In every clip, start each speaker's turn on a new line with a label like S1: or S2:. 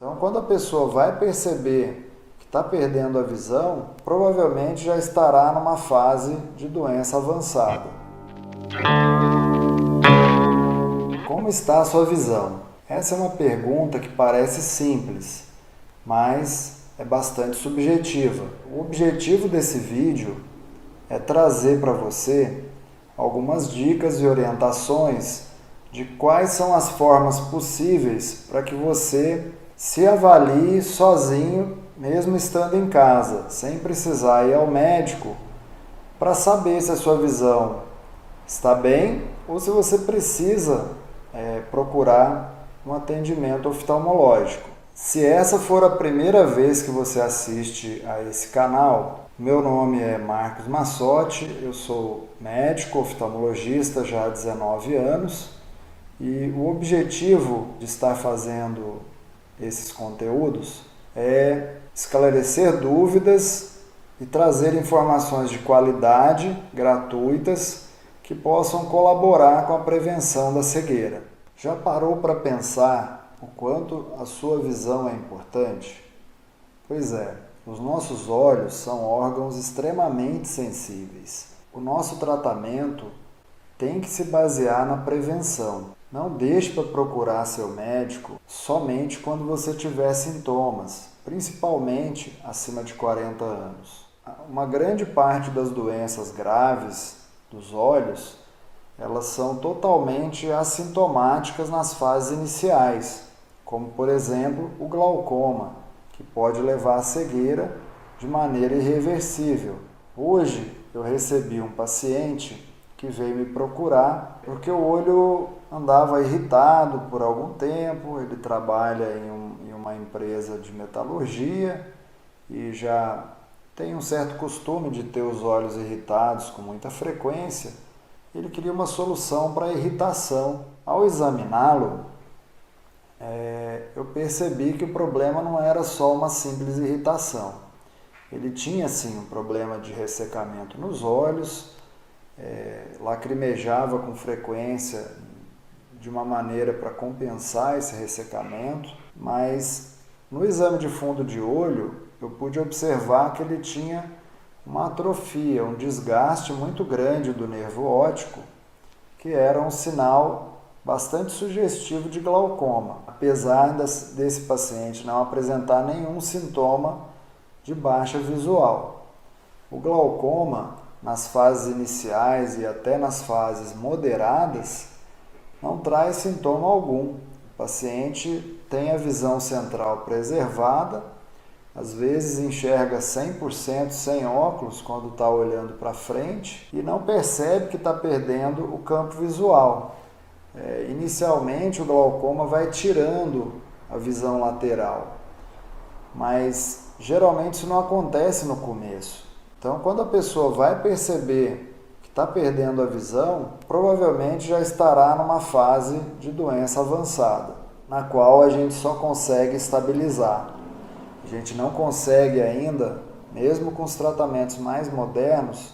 S1: Então, quando a pessoa vai perceber que está perdendo a visão, provavelmente já estará numa fase de doença avançada. Como está a sua visão? Essa é uma pergunta que parece simples, mas é bastante subjetiva. O objetivo desse vídeo é trazer para você algumas dicas e orientações de quais são as formas possíveis para que você se avalie sozinho, mesmo estando em casa, sem precisar ir ao médico, para saber se a sua visão está bem ou se você precisa procurar um atendimento oftalmológico. Se essa for a primeira vez que você assiste a esse canal, meu nome é Marcos Massotti, eu sou médico oftalmologista já há 19 anos e o objetivo de estar fazendo esses conteúdos é esclarecer dúvidas e trazer informações de qualidade, gratuitas, que possam colaborar com a prevenção da cegueira. Já parou para pensar o quanto a sua visão é importante? Pois é, os nossos olhos são órgãos extremamente sensíveis. O nosso tratamento tem que se basear na prevenção. Não deixe para procurar seu médico somente quando você tiver sintomas, principalmente acima de 40 anos. Uma grande parte das doenças graves dos olhos, elas são totalmente assintomáticas nas fases iniciais, como por exemplo o glaucoma, que pode levar à cegueira de maneira irreversível. Hoje eu recebi um paciente que veio me procurar porque o olho andava irritado por algum tempo, ele trabalha em uma empresa de metalurgia e já tem um certo costume de ter os olhos irritados com muita frequência. Ele queria uma solução para a irritação. Ao examiná-lo, eu percebi que o problema não era só uma simples irritação. Ele tinha sim um problema de ressecamento nos olhos, lacrimejava com frequência de uma maneira para compensar esse ressecamento, mas no exame de fundo de olho eu pude observar que ele tinha uma atrofia, um desgaste muito grande do nervo óptico, que era um sinal bastante sugestivo de glaucoma, apesar desse paciente não apresentar nenhum sintoma de baixa visual. O glaucoma, nas fases iniciais e até nas fases moderadas, não traz sintoma algum. O paciente tem a visão central preservada, às vezes enxerga 100% sem óculos quando está olhando para frente e não percebe que está perdendo o campo visual. Inicialmente o glaucoma vai tirando a visão lateral, mas geralmente isso não acontece no começo. Então, quando a pessoa vai perceber que está perdendo a visão, provavelmente já estará numa fase de doença avançada, na qual a gente só consegue estabilizar. A gente não consegue ainda, mesmo com os tratamentos mais modernos,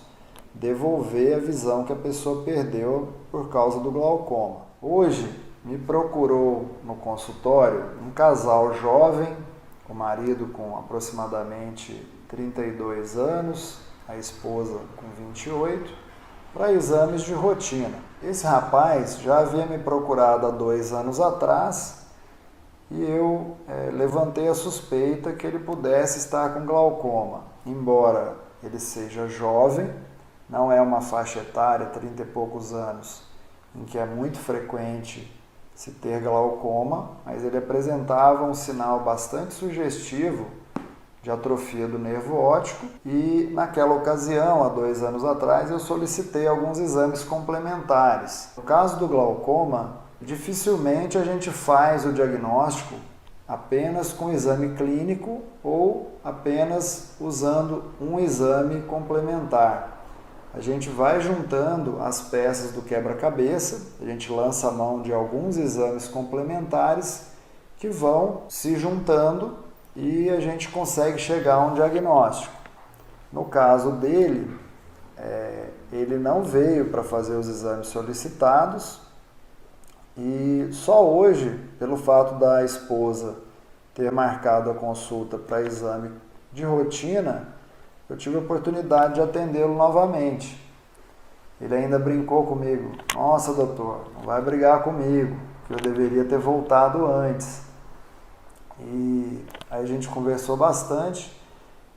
S1: devolver a visão que a pessoa perdeu por causa do glaucoma. Hoje me procurou no consultório um casal jovem, o marido com aproximadamente 32 anos, a esposa com 28, para exames de rotina. Esse rapaz já havia me procurado há 2 anos atrás e eu levantei a suspeita que ele pudesse estar com glaucoma. Embora ele seja jovem, não é uma faixa etária, 30 e poucos anos, em que é muito frequente se ter glaucoma, mas ele apresentava um sinal bastante sugestivo de atrofia do nervo óptico e naquela ocasião, há 2 anos atrás, eu solicitei alguns exames complementares. No caso do glaucoma, dificilmente a gente faz o diagnóstico apenas com exame clínico ou apenas usando um exame complementar. A gente vai juntando as peças do quebra-cabeça, a gente lança a mão de alguns exames complementares que vão se juntando e a gente consegue chegar a um diagnóstico. No caso dele, ele não veio para fazer os exames solicitados e só hoje, pelo fato da esposa ter marcado a consulta para exame de rotina, eu tive a oportunidade de atendê-lo novamente. Ele ainda brincou comigo: nossa, doutor, não vai brigar comigo, que eu deveria ter voltado antes. E aí a gente conversou bastante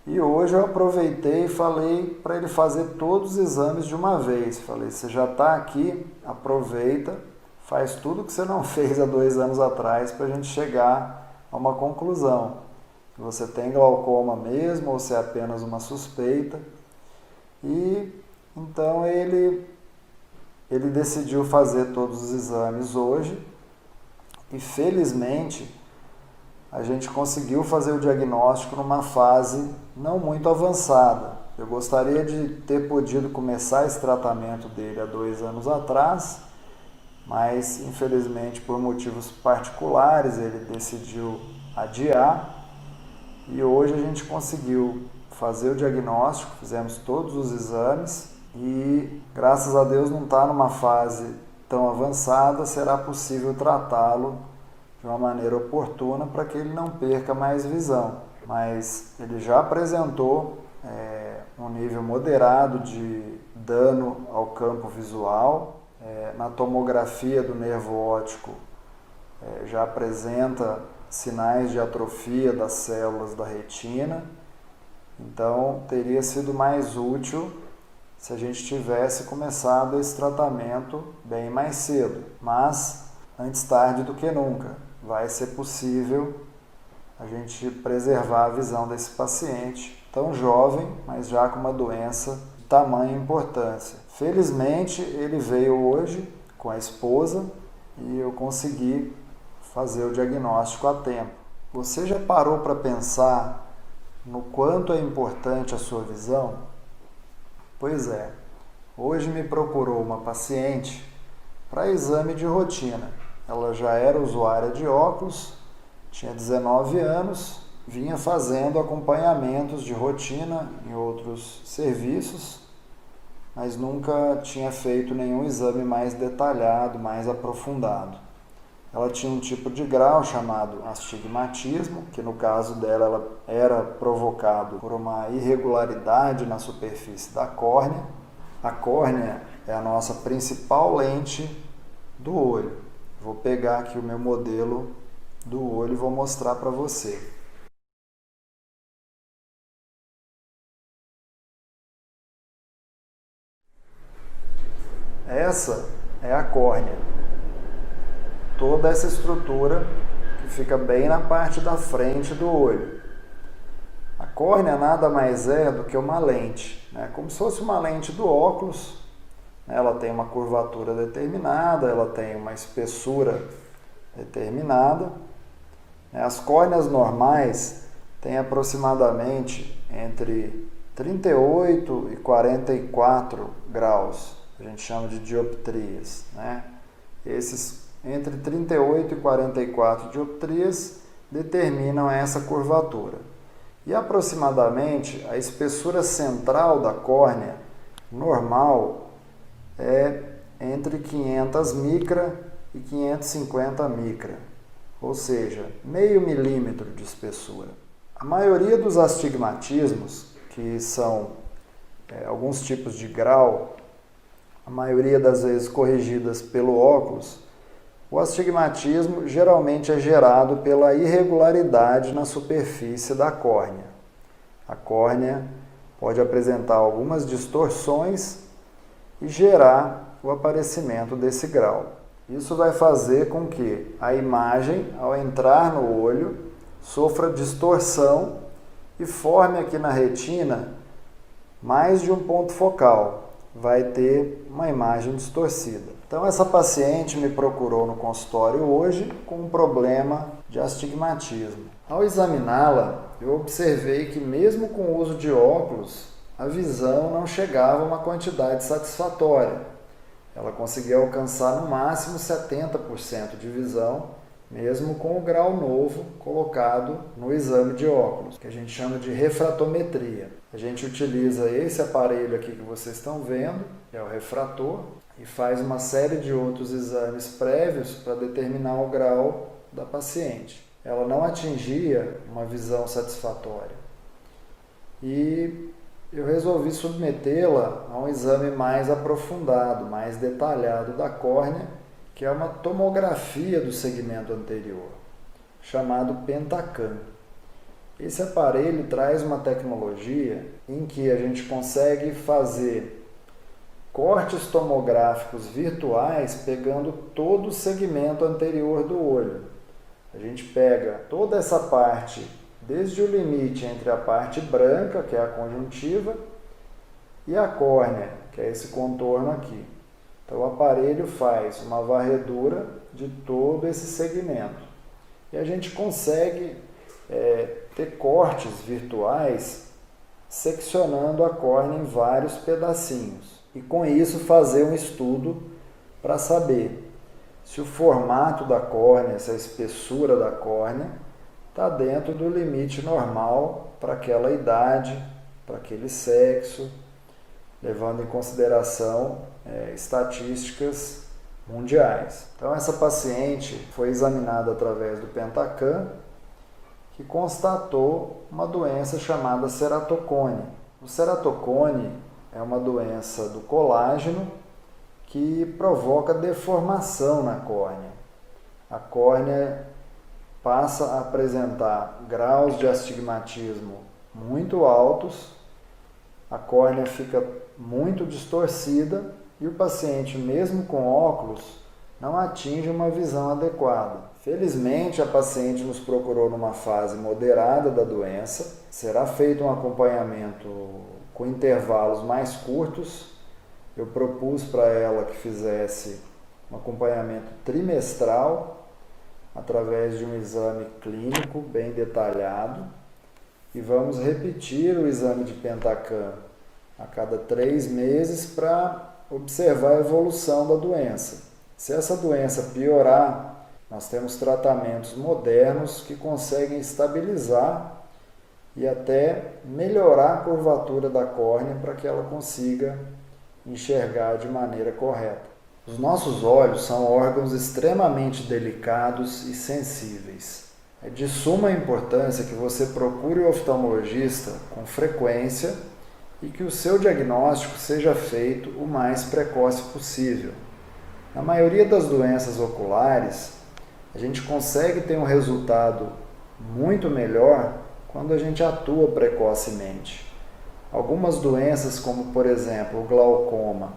S1: e hoje eu aproveitei e falei para ele fazer todos os exames de uma vez. Falei: você já está aqui, aproveita, faz tudo que você não fez há 2 anos atrás para a gente chegar a uma conclusão. Se você tem glaucoma mesmo ou se é apenas uma suspeita. E então ele decidiu fazer todos os exames hoje e felizmente a gente conseguiu fazer o diagnóstico numa fase não muito avançada. Eu gostaria de ter podido começar esse tratamento dele há 2 anos atrás, mas infelizmente por motivos particulares ele decidiu adiar e hoje a gente conseguiu fazer o diagnóstico, fizemos todos os exames e graças a Deus não está numa fase tão avançada, será possível tratá-lo de uma maneira oportuna para que ele não perca mais visão. Mas ele já apresentou um nível moderado de dano ao campo visual. Na tomografia do nervo óptico já apresenta sinais de atrofia das células da retina. Então teria sido mais útil se a gente tivesse começado esse tratamento bem mais cedo. Mas antes tarde do que nunca. Vai ser possível a gente preservar a visão desse paciente tão jovem, mas já com uma doença de tamanha importância. Felizmente, ele veio hoje com a esposa e eu consegui fazer o diagnóstico a tempo. Você já parou para pensar no quanto é importante a sua visão? Pois é, hoje me procurou uma paciente para exame de rotina. Ela já era usuária de óculos, tinha 19 anos, vinha fazendo acompanhamentos de rotina em outros serviços, mas nunca tinha feito nenhum exame mais detalhado, mais aprofundado. Ela tinha um tipo de grau chamado astigmatismo, que no caso dela ela era provocado por uma irregularidade na superfície da córnea. A córnea é a nossa principal lente do olho. Vou pegar aqui o meu modelo do olho e vou mostrar para você. Essa é a córnea. Toda essa estrutura que fica bem na parte da frente do olho. A córnea nada mais é do que uma lente, né? Como se fosse uma lente do óculos. Ela tem uma curvatura determinada, ela tem uma espessura determinada. As córneas normais têm aproximadamente entre 38 e 44 graus, a gente chama de dioptrias, né? Esses entre 38 e 44 dioptrias determinam essa curvatura. E aproximadamente a espessura central da córnea normal é entre 500 micra e 550 micra, ou seja, meio milímetro de espessura. A maioria dos astigmatismos, que são alguns tipos de grau, a maioria das vezes corrigidas pelo óculos, o astigmatismo geralmente é gerado pela irregularidade na superfície da córnea. A córnea pode apresentar algumas distorções e gerar o aparecimento desse grau. Isso vai fazer com que a imagem, ao entrar no olho, sofra distorção e forme aqui na retina mais de um ponto focal. Vai ter uma imagem distorcida. Então essa paciente me procurou no consultório hoje com um problema de astigmatismo. Ao examiná-la, eu observei que mesmo com o uso de óculos, a visão não chegava a uma quantidade satisfatória. Ela conseguia alcançar no máximo 70% de visão, mesmo com o grau novo colocado no exame de óculos, que a gente chama de refratometria. A gente utiliza esse aparelho aqui que vocês estão vendo, que é o refrator, e faz uma série de outros exames prévios para determinar o grau da paciente. ela não atingia uma visão satisfatória. E eu resolvi submetê-la a um exame mais aprofundado, mais detalhado da córnea, que é uma tomografia do segmento anterior, chamado Pentacam. Esse aparelho traz uma tecnologia em que a gente consegue fazer cortes tomográficos virtuais pegando todo o segmento anterior do olho. A gente pega toda essa parte, desde o limite entre a parte branca, que é a conjuntiva, e a córnea, que é esse contorno aqui. Então o aparelho faz uma varredura de todo esse segmento. E a gente consegue ter cortes virtuais seccionando a córnea em vários pedacinhos. E com isso fazer um estudo para saber se o formato da córnea, se a espessura da córnea está dentro do limite normal para aquela idade, para aquele sexo, levando em consideração estatísticas mundiais. Então essa paciente foi examinada através do Pentacam, que constatou uma doença chamada ceratocone. O ceratocone é uma doença do colágeno que provoca deformação na córnea. A córnea passa a apresentar graus de astigmatismo muito altos, a córnea fica muito distorcida e o paciente, mesmo com óculos, não atinge uma visão adequada. Felizmente, a paciente nos procurou numa fase moderada da doença. Será feito um acompanhamento com intervalos mais curtos. Eu propus para ela que fizesse um acompanhamento trimestral, através de um exame clínico bem detalhado. E vamos repetir o exame de Pentacam a cada 3 meses para observar a evolução da doença. Se essa doença piorar, nós temos tratamentos modernos que conseguem estabilizar e até melhorar a curvatura da córnea para que ela consiga enxergar de maneira correta. Os nossos olhos são órgãos extremamente delicados e sensíveis. É de suma importância que você procure o oftalmologista com frequência e que o seu diagnóstico seja feito o mais precoce possível. Na maioria das doenças oculares, a gente consegue ter um resultado muito melhor quando a gente atua precocemente. Algumas doenças, como por exemplo o glaucoma,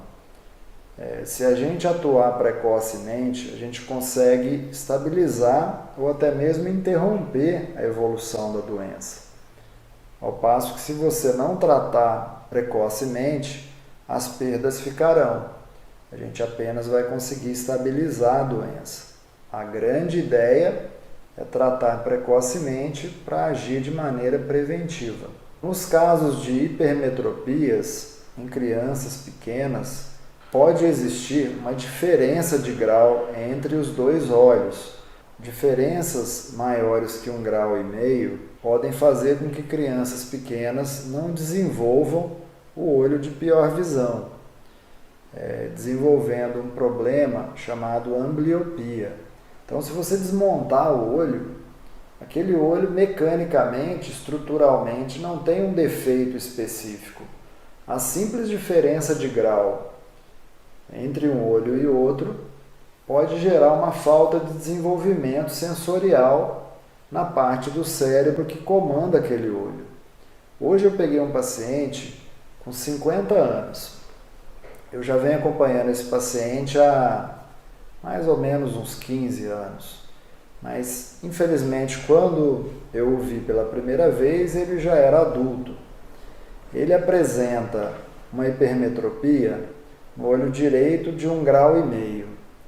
S1: se a gente atuar precocemente, a gente consegue estabilizar ou até mesmo interromper a evolução da doença. Ao passo que se você não tratar precocemente, as perdas ficarão. A gente apenas vai conseguir estabilizar a doença. A grande ideia é tratar precocemente para agir de maneira preventiva. Nos casos de hipermetropias em crianças pequenas, pode existir uma diferença de grau entre os dois olhos. Diferenças maiores que 1,5 grau podem fazer com que crianças pequenas não desenvolvam o olho de pior visão, desenvolvendo um problema chamado ambliopia. Então, se você desmontar o olho, aquele olho mecanicamente, estruturalmente, não tem um defeito específico. A simples diferença de grau entre um olho e outro pode gerar uma falta de desenvolvimento sensorial na parte do cérebro que comanda aquele olho. Hoje eu peguei um paciente com 50 anos. Eu já venho acompanhando esse paciente há mais ou menos uns 15 anos. Mas, infelizmente, quando eu o vi pela primeira vez, ele já era adulto. Ele apresenta uma hipermetropia no olho direito de 1,5 grau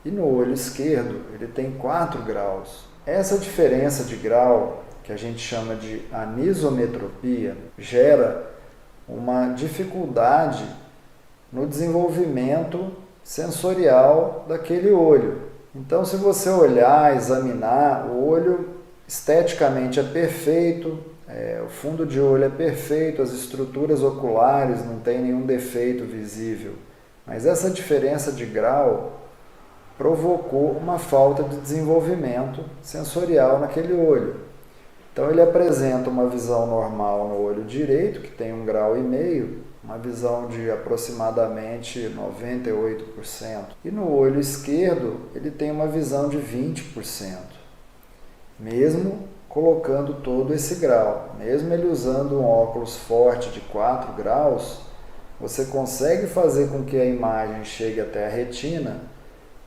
S1: e no olho esquerdo ele tem 4 graus. Essa diferença de grau, que a gente chama de anisometropia, gera uma dificuldade no desenvolvimento sensorial daquele olho. Então, se você olhar, examinar, o olho esteticamente é perfeito, o fundo de olho é perfeito, as estruturas oculares não tem nenhum defeito visível. Mas essa diferença de grau provocou uma falta de desenvolvimento sensorial naquele olho. Então ele apresenta uma visão normal no olho direito, que tem 1,5 grau, uma visão de aproximadamente 98%. E no olho esquerdo ele tem uma visão de 20%. Mesmo colocando todo esse grau, mesmo ele usando um óculos forte de 4 graus, você consegue fazer com que a imagem chegue até a retina,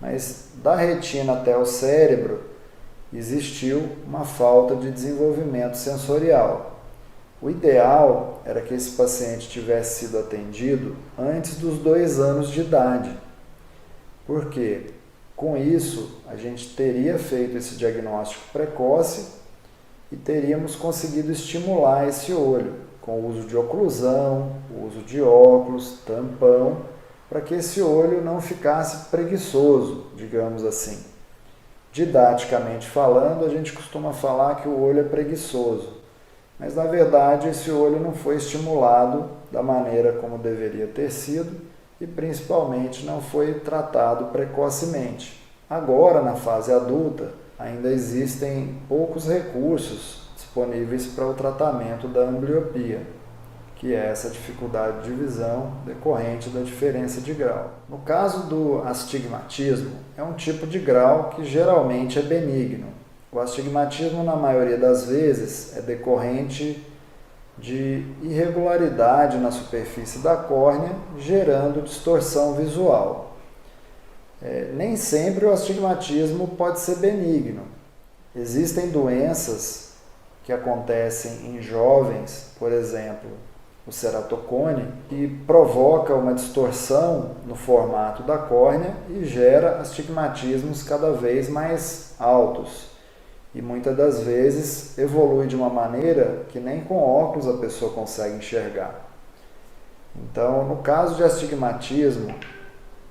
S1: mas da retina até o cérebro existiu uma falta de desenvolvimento sensorial. O ideal era que esse paciente tivesse sido atendido antes dos 2 anos de idade, porque com isso a gente teria feito esse diagnóstico precoce e teríamos conseguido estimular esse olho com o uso de oclusão, o uso de óculos, tampão, para que esse olho não ficasse preguiçoso, digamos assim. Didaticamente falando, a gente costuma falar que o olho é preguiçoso, mas na verdade esse olho não foi estimulado da maneira como deveria ter sido e principalmente não foi tratado precocemente. Agora, na fase adulta, ainda existem poucos recursos disponíveis para o tratamento da ambliopia, que é essa dificuldade de visão decorrente da diferença de grau. No caso do astigmatismo, é um tipo de grau que geralmente é benigno. O astigmatismo, na maioria das vezes, é decorrente de irregularidade na superfície da córnea, gerando distorção visual. Nem sempre o astigmatismo pode ser benigno. Existem doenças que acontecem em jovens, por exemplo, o ceratocone, que provoca uma distorção no formato da córnea e gera astigmatismos cada vez mais altos. E muitas das vezes evolui de uma maneira que nem com óculos a pessoa consegue enxergar. Então, no caso de astigmatismo,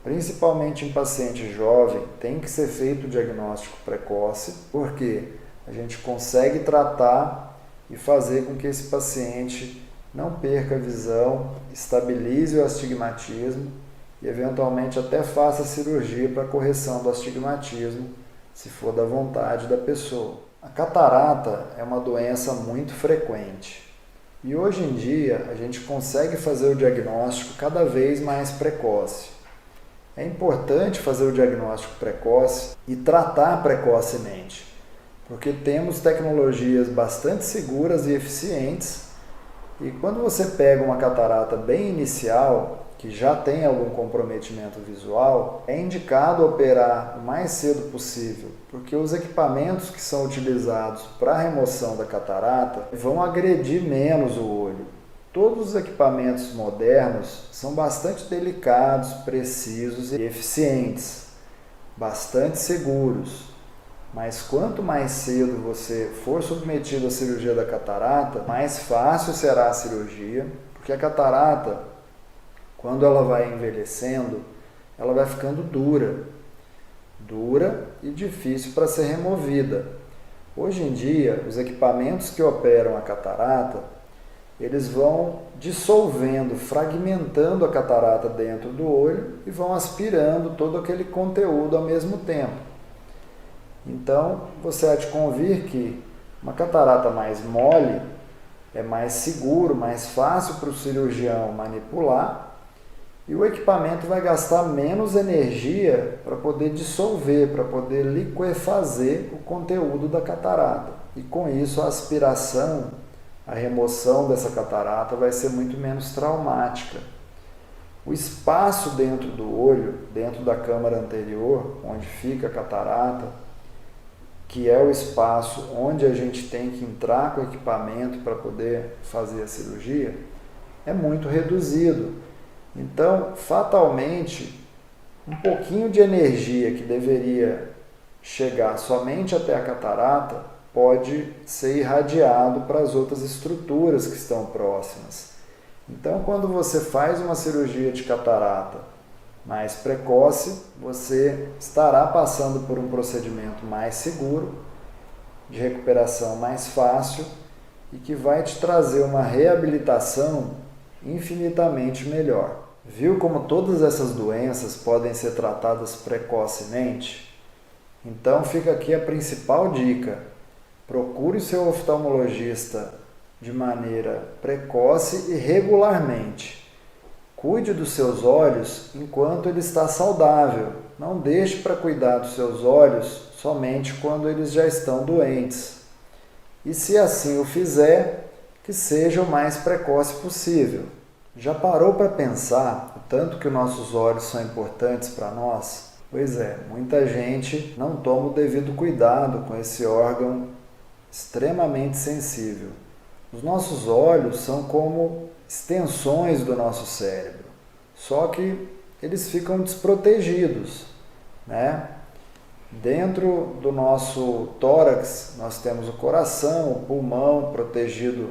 S1: principalmente em paciente jovem, tem que ser feito o diagnóstico precoce, porque a gente consegue tratar e fazer com que esse paciente não perca a visão, estabilize o astigmatismo e eventualmente até faça cirurgia para correção do astigmatismo, se for da vontade da pessoa. A catarata é uma doença muito frequente e hoje em dia a gente consegue fazer o diagnóstico cada vez mais precoce. É importante fazer o diagnóstico precoce e tratar precocemente, porque temos tecnologias bastante seguras e eficientes e quando você pega uma catarata bem inicial, que já tem algum comprometimento visual, é indicado operar o mais cedo possível, porque os equipamentos que são utilizados para a remoção da catarata vão agredir menos o olho. Todos os equipamentos modernos são bastante delicados, precisos e eficientes, bastante seguros. Mas quanto mais cedo você for submetido à cirurgia da catarata, mais fácil será a cirurgia, porque a catarata, quando ela vai envelhecendo, ela vai ficando dura e difícil para ser removida. Hoje em dia, os equipamentos que operam a catarata, eles vão dissolvendo, fragmentando a catarata dentro do olho e vão aspirando todo aquele conteúdo ao mesmo tempo. Então, você há de convir que uma catarata mais mole é mais seguro, mais fácil para o cirurgião manipular e o equipamento vai gastar menos energia para poder dissolver, para poder liquefazer o conteúdo da catarata. E com isso a aspiração, a remoção dessa catarata vai ser muito menos traumática. O espaço dentro do olho, dentro da câmara anterior, onde fica a catarata, que é o espaço onde a gente tem que entrar com o equipamento para poder fazer a cirurgia, é muito reduzido. Então, fatalmente, um pouquinho de energia que deveria chegar somente até a catarata pode ser irradiado para as outras estruturas que estão próximas. Então, quando você faz uma cirurgia de catarata mais precoce, você estará passando por um procedimento mais seguro, de recuperação mais fácil e que vai te trazer uma reabilitação infinitamente melhor. Viu como todas essas doenças podem ser tratadas precocemente? Então fica aqui a principal dica. Procure o seu oftalmologista de maneira precoce e regularmente. Cuide dos seus olhos enquanto ele está saudável. Não deixe para cuidar dos seus olhos somente quando eles já estão doentes. E se assim o fizer, que seja o mais precoce possível. Já parou para pensar o tanto que os nossos olhos são importantes para nós? Pois é, muita gente não toma o devido cuidado com esse órgão extremamente sensível. Os nossos olhos são como extensões do nosso cérebro, só que eles ficam desprotegidos, né? Dentro do nosso tórax nós temos o coração, o pulmão protegido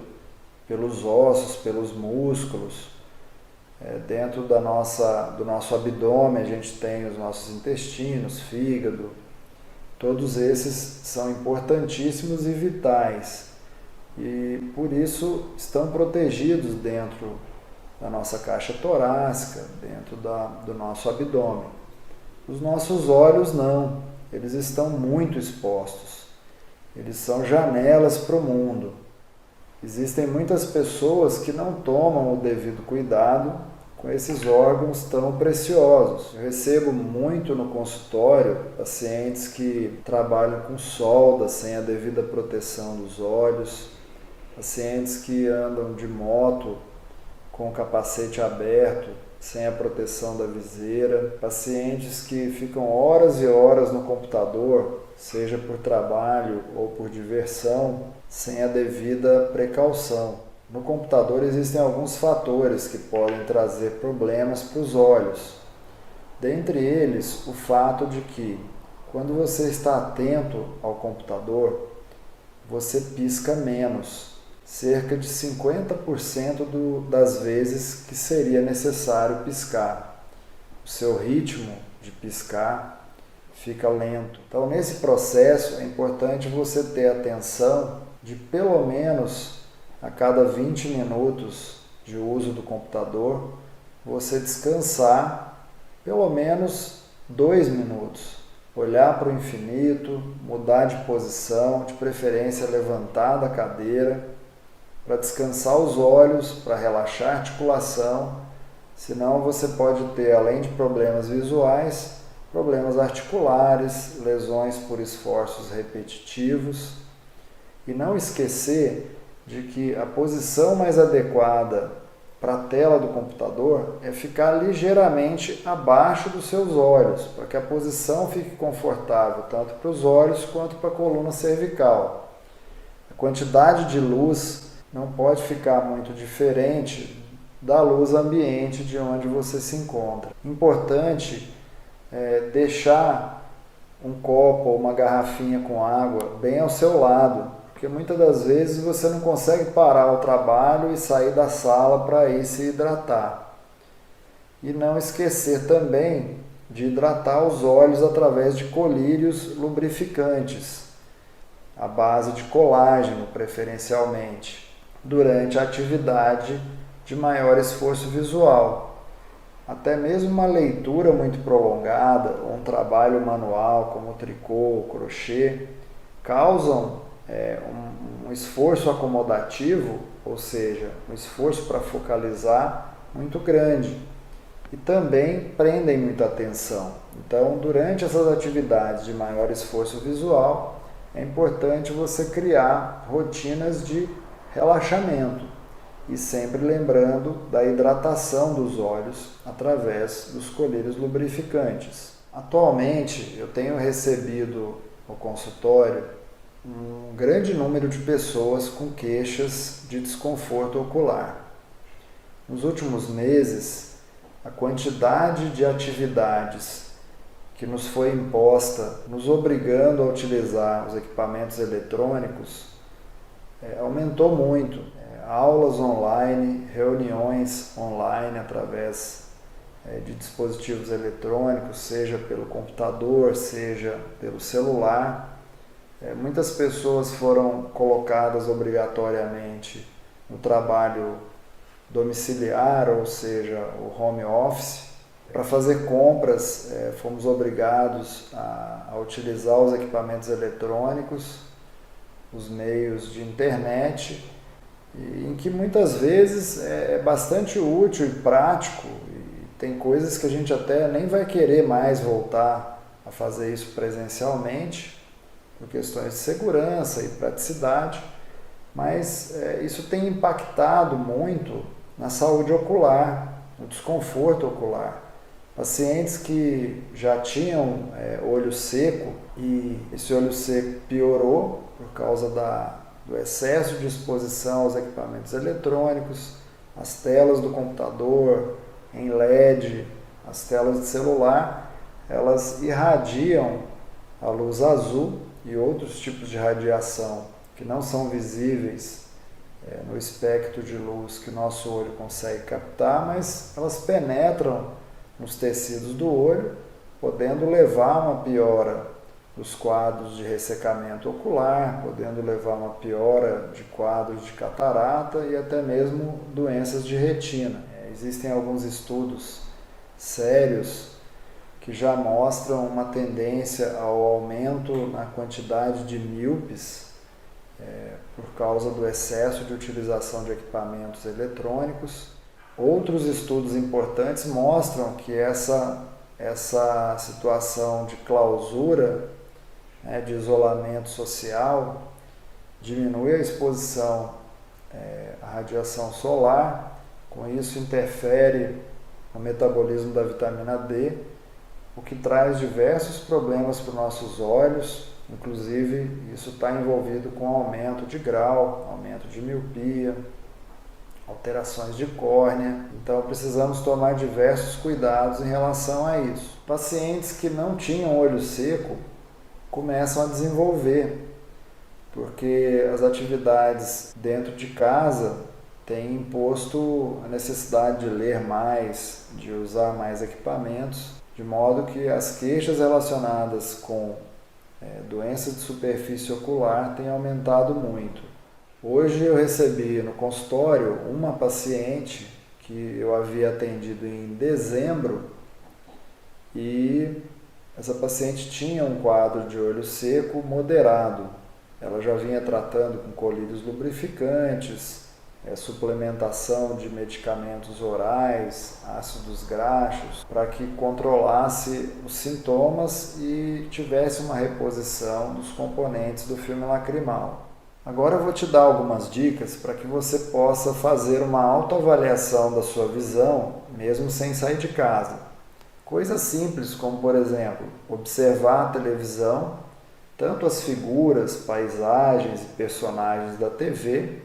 S1: pelos ossos, pelos músculos. Dentro do nosso abdômen a gente tem os nossos intestinos, fígado. Todos esses são importantíssimos e vitais e por isso estão protegidos dentro da nossa caixa torácica, dentro do nosso abdômen. Os nossos olhos não, eles estão muito expostos, eles são janelas para o mundo. Existem muitas pessoas que não tomam o devido cuidado com esses órgãos tão preciosos. Eu recebo muito no consultório pacientes que trabalham com solda sem a devida proteção dos olhos, pacientes que andam de moto com o capacete aberto sem a proteção da viseira, pacientes que ficam horas e horas no computador, seja por trabalho ou por diversão, sem a devida precaução. No computador existem alguns fatores que podem trazer problemas para os olhos. Dentre eles, o fato de que, quando você está atento ao computador, você pisca menos, cerca de 50% das vezes que seria necessário piscar. O seu ritmo de piscar fica lento. Então, nesse processo, é importante você ter atenção de pelo menos a cada 20 minutos de uso do computador, você descansar pelo menos 2 minutos. Olhar para o infinito, mudar de posição, de preferência levantar da cadeira, para descansar os olhos, para relaxar a articulação, senão você pode ter, além de problemas visuais, problemas articulares, lesões por esforços repetitivos. E não esquecer de que a posição mais adequada para a tela do computador é ficar ligeiramente abaixo dos seus olhos, para que a posição fique confortável tanto para os olhos quanto para a coluna cervical. A quantidade de luz não pode ficar muito diferente da luz ambiente de onde você se encontra. Importante deixar um copo ou uma garrafinha com água bem ao seu lado, porque muitas das vezes você não consegue parar o trabalho e sair da sala para ir se hidratar. E não esquecer também de hidratar os olhos através de colírios lubrificantes, à base de colágeno preferencialmente, durante a atividade de maior esforço visual. Até mesmo uma leitura muito prolongada ou um trabalho manual como tricô ou crochê causam um esforço acomodativo, ou seja, um esforço para focalizar muito grande e também prendem muita atenção. Então, durante essas atividades de maior esforço visual, é importante você criar rotinas de relaxamento e sempre lembrando da hidratação dos olhos através dos colírios lubrificantes. Atualmente, eu tenho recebido no consultório um grande número de pessoas com queixas de desconforto ocular. Nos últimos meses, a quantidade de atividades que nos foi imposta, nos obrigando a utilizar os equipamentos eletrônicos, aumentou muito. Aulas online, reuniões online através de dispositivos eletrônicos, seja pelo computador, seja pelo celular. Muitas pessoas foram colocadas obrigatoriamente no trabalho domiciliar, ou seja, o home office. Para fazer compras, fomos obrigados a utilizar os equipamentos eletrônicos, os meios de internet, em que muitas vezes é bastante útil e prático, e tem coisas que a gente até nem vai querer mais voltar a fazer isso presencialmente, por questões de segurança e praticidade, mas isso tem impactado muito na saúde ocular, no desconforto ocular. Pacientes que já tinham olho seco e esse olho seco piorou por causa do excesso de exposição aos equipamentos eletrônicos, as telas do computador em LED, as telas de celular, elas irradiam a luz azul e outros tipos de radiação que não são visíveis no espectro de luz que o nosso olho consegue captar, mas elas penetram nos tecidos do olho, podendo levar a uma piora dos quadros de ressecamento ocular, podendo levar a uma piora de quadros de catarata e até mesmo doenças de retina. Existem alguns estudos sérios que já mostram uma tendência ao aumento na quantidade de míopes por causa do excesso de utilização de equipamentos eletrônicos. Outros estudos importantes mostram que essa situação de clausura, de isolamento social, diminui a exposição à radiação solar, com isso interfere no metabolismo da vitamina D, o que traz diversos problemas para os nossos olhos, inclusive isso está envolvido com aumento de grau, aumento de miopia, alterações de córnea, então precisamos tomar diversos cuidados em relação a isso. Pacientes que não tinham olho seco começam a desenvolver, porque as atividades dentro de casa têm imposto a necessidade de ler mais, de usar mais equipamentos, de modo que as queixas relacionadas com doenças de superfície ocular têm aumentado muito. Hoje eu recebi no consultório uma paciente que eu havia atendido em dezembro e essa paciente tinha um quadro de olho seco moderado. Ela já vinha tratando com colírios lubrificantes, suplementação de medicamentos orais, ácidos graxos, para que controlasse os sintomas e tivesse uma reposição dos componentes do filme lacrimal. Agora eu vou te dar algumas dicas para que você possa fazer uma autoavaliação da sua visão, mesmo sem sair de casa. Coisas simples como, por exemplo, observar a televisão, tanto as figuras, paisagens e personagens da TV,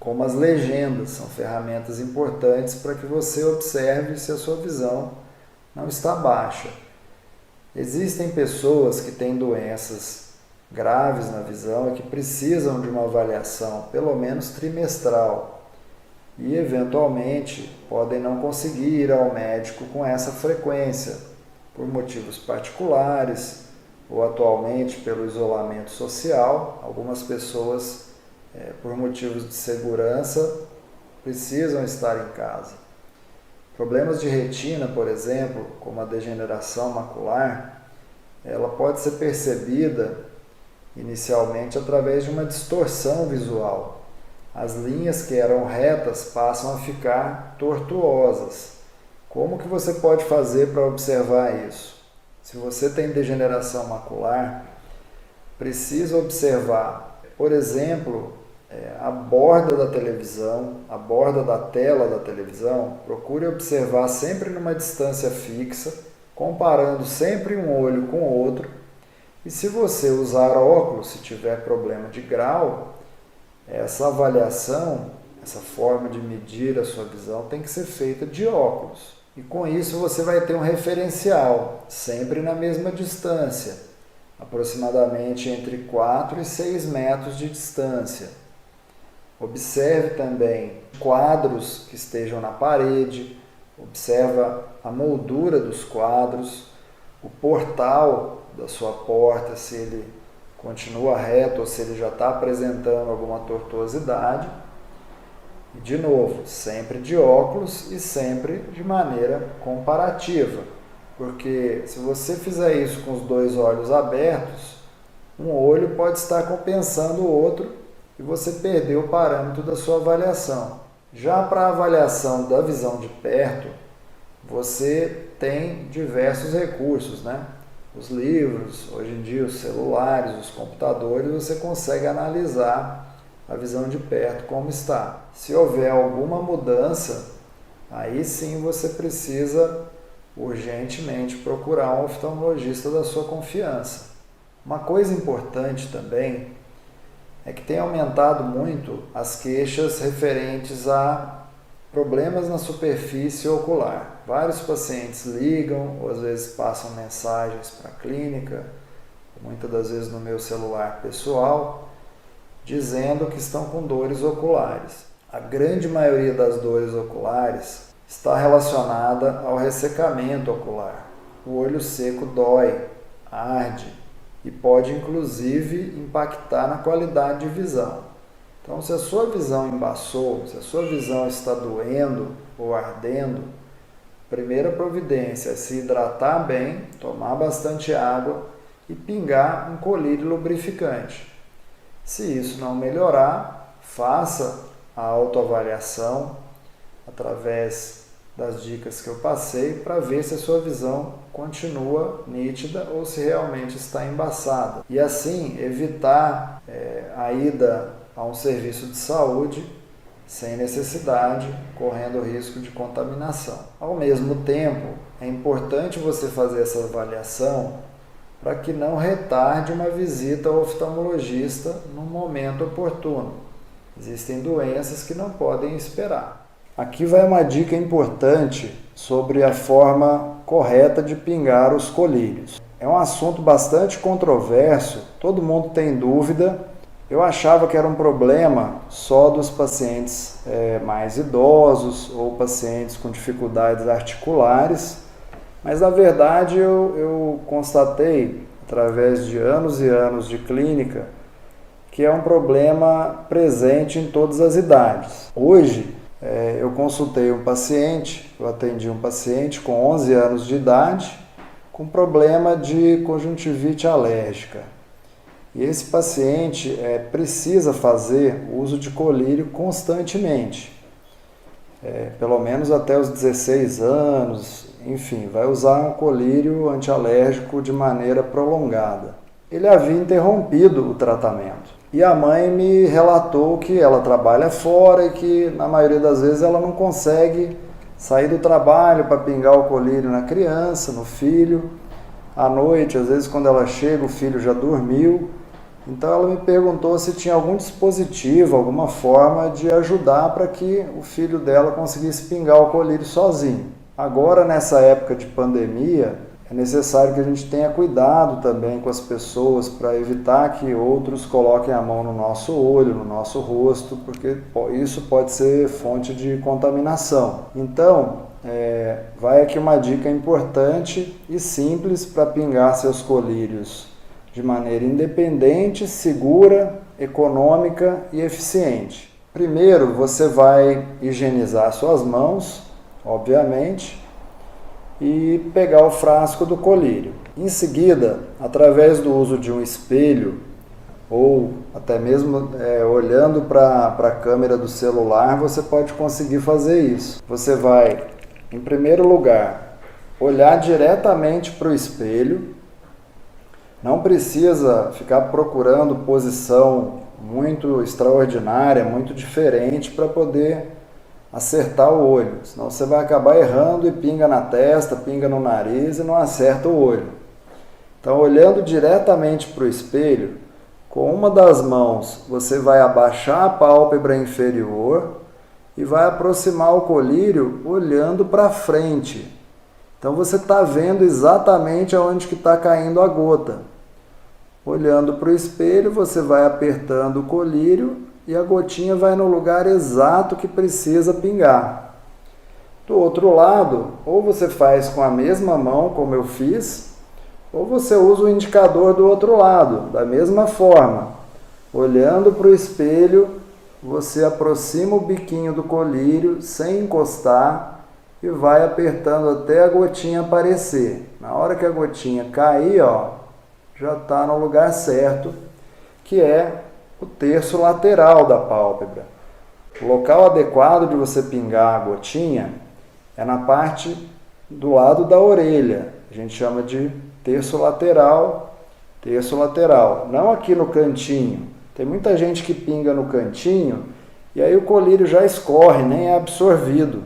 S1: como as legendas, são ferramentas importantes para que você observe se a sua visão não está baixa. Existem pessoas que têm doenças graves na visão e que precisam de uma avaliação, pelo menos trimestral, e eventualmente podem não conseguir ir ao médico com essa frequência, por motivos particulares ou atualmente pelo isolamento social. Algumas pessoas, por motivos de segurança, precisam estar em casa. Problemas de retina, por exemplo, como a degeneração macular, ela pode ser percebida inicialmente através de uma distorção visual. As linhas que eram retas passam a ficar tortuosas. Como que você pode fazer para observar isso? Se você tem degeneração macular, precisa observar, por exemplo, a borda da televisão, a borda da tela da televisão. Procure observar sempre numa distância fixa, comparando sempre um olho com o outro. E se você usar óculos, se tiver problema de grau, essa avaliação, essa forma de medir a sua visão tem que ser feita de óculos. E com isso você vai ter um referencial, sempre na mesma distância, aproximadamente entre 4 e 6 metros de distância. Observe também quadros que estejam na parede, observa a moldura dos quadros, o portal da sua porta, se ele continua reto ou se ele já está apresentando alguma tortuosidade. E, de novo, sempre de óculos e sempre de maneira comparativa. Porque se você fizer isso com os dois olhos abertos, um olho pode estar compensando o outro e você perdeu o parâmetro da sua avaliação. Já para a avaliação da visão de perto, você tem diversos recursos, né? Os livros, hoje em dia os celulares, os computadores, você consegue analisar a visão de perto como está. Se houver alguma mudança, aí sim você precisa urgentemente procurar um oftalmologista da sua confiança. Uma coisa importante também é que tem aumentado muito as queixas referentes a problemas na superfície ocular. Vários pacientes ligam ou às vezes passam mensagens para a clínica, muitas das vezes no meu celular pessoal, dizendo que estão com dores oculares. A grande maioria das dores oculares está relacionada ao ressecamento ocular. O olho seco dói, arde e pode inclusive impactar na qualidade de visão. Então, se a sua visão embaçou, se a sua visão está doendo ou ardendo, a primeira providência é se hidratar bem, tomar bastante água e pingar um colírio lubrificante. Se isso não melhorar, faça a autoavaliação através das dicas que eu passei para ver se a sua visão continua nítida ou se realmente está embaçada. E assim evitar a ida a um serviço de saúde sem necessidade, correndo o risco de contaminação. Ao mesmo tempo, é importante você fazer essa avaliação para que não retarde uma visita ao oftalmologista no momento oportuno. Existem doenças que não podem esperar. Aqui vai uma dica importante sobre a forma correta de pingar os colírios. É um assunto bastante controverso, todo mundo tem dúvida. Eu achava que era um problema só dos pacientes mais idosos ou pacientes com dificuldades articulares, mas na verdade eu constatei, através de anos e anos de clínica, que é um problema presente em todas as idades. Hoje, eu consultei um paciente, eu atendi um paciente com 11 anos de idade, com problema de conjuntivite alérgica. E esse paciente precisa fazer uso de colírio constantemente, pelo menos até os 16 anos, enfim, vai usar um colírio antialérgico de maneira prolongada. Ele havia interrompido o tratamento e a mãe me relatou que ela trabalha fora e que na maioria das vezes ela não consegue sair do trabalho para pingar o colírio na criança, no filho. À noite, às vezes quando ela chega, o filho já dormiu. Então ela me perguntou se tinha algum dispositivo, alguma forma de ajudar para que o filho dela conseguisse pingar o colírio sozinho. Agora, nessa época de pandemia, é necessário que a gente tenha cuidado também com as pessoas para evitar que outros coloquem a mão no nosso olho, no nosso rosto, porque isso pode ser fonte de contaminação. Então, vai aqui uma dica importante e simples para pingar seus colírios de maneira independente, segura, econômica e eficiente. Primeiro, você vai higienizar suas mãos, obviamente, e pegar o frasco do colírio. Em seguida, através do uso de um espelho ou até mesmo olhando para a câmera do celular, você pode conseguir fazer isso. Você vai, em primeiro lugar, olhar diretamente para o espelho. Não precisa ficar procurando posição muito extraordinária, muito diferente para poder acertar o olho. Senão você vai acabar errando e pinga na testa, pinga no nariz e não acerta o olho. Então, olhando diretamente para o espelho, com uma das mãos você vai abaixar a pálpebra inferior e vai aproximar o colírio olhando para frente. Então você está vendo exatamente aonde que está caindo a gota. Olhando para o espelho, você vai apertando o colírio e a gotinha vai no lugar exato que precisa pingar. Do outro lado, ou você faz com a mesma mão, como eu fiz, ou você usa o indicador do outro lado, da mesma forma, olhando para o espelho, você aproxima o biquinho do colírio sem encostar e vai apertando até a gotinha aparecer. Na hora que a gotinha cair, ó, já está no lugar certo, que é o terço lateral da pálpebra. O local adequado de você pingar a gotinha é na parte do lado da orelha. A gente chama de terço lateral, não aqui no cantinho. Tem muita gente que pinga no cantinho e aí o colírio já escorre, nem é absorvido.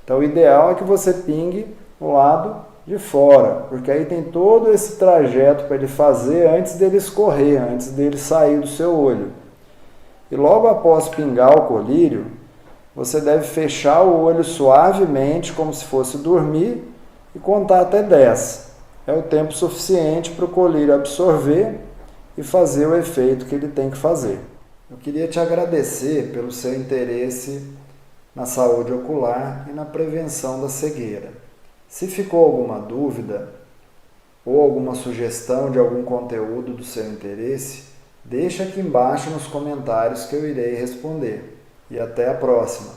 S1: Então o ideal é que você pingue no lado de fora, porque aí tem todo esse trajeto para ele fazer antes dele escorrer, antes dele sair do seu olho. E logo após pingar o colírio, você deve fechar o olho suavemente, como se fosse dormir, e contar até 10. É o tempo suficiente para o colírio absorver e fazer o efeito que ele tem que fazer. Eu queria te agradecer pelo seu interesse na saúde ocular e na prevenção da cegueira. Se ficou alguma dúvida ou alguma sugestão de algum conteúdo do seu interesse, deixa aqui embaixo nos comentários que eu irei responder. E até a próxima!